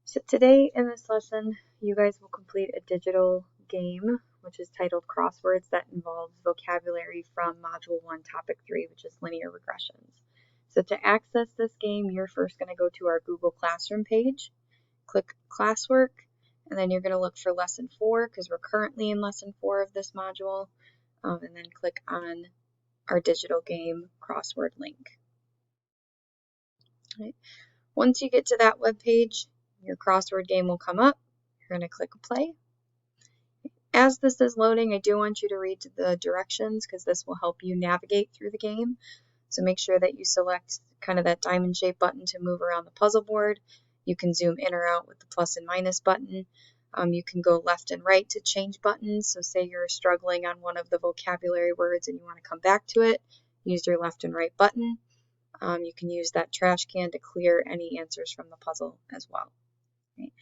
So today in this lesson, you guys will complete a digital game, which is titled Crosswords, that involves vocabulary from Module 1, Topic 3, which is linear regressions. So to access this game, you're first going to go to our Google Classroom page, click Classwork, and then you're going to look for Lesson 4, because we're currently in Lesson 4 of this module, and then click on our digital game crossword link. Right. Once you get to that web page, your crossword game will come up. You're going to click play. As this is loading, I do want you to read the directions because this will help you navigate through the game. So make sure that you select kind of that diamond shape button to move around the puzzle board. You can zoom in or out with the plus and minus button. You can go left and right to change buttons. So say you're struggling on one of the vocabulary words and you want to come back to it, use your left and right button. You can use that trash can to clear any answers from the puzzle as well. Right?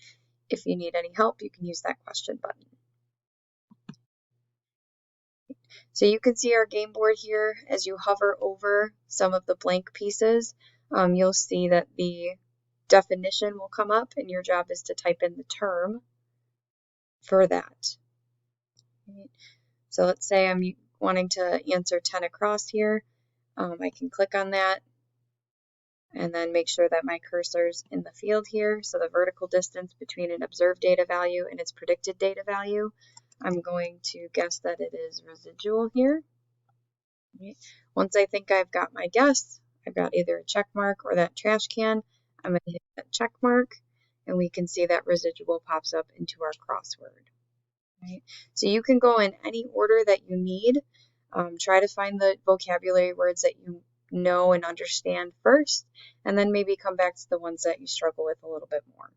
If you need any help, you can use that question button. So you can see our game board here. As you hover over some of the blank pieces, you'll see that the definition will come up, and your job is to type in the term for that. Right? So let's say I'm wanting to answer 10 across here. I can click on that and then make sure that my cursor's in the field here. So the vertical distance between an observed data value and its predicted data value, I'm going to guess that it is residual here. Right. Once I think I've got my guess, I've got either a check mark or that trash can, I'm going to hit that check mark, and we can see that residual pops up into our crossword. Right. So you can go in any order that you need. Try to find the vocabulary words that you know and understand first, and then maybe come back to the ones that you struggle with a little bit more.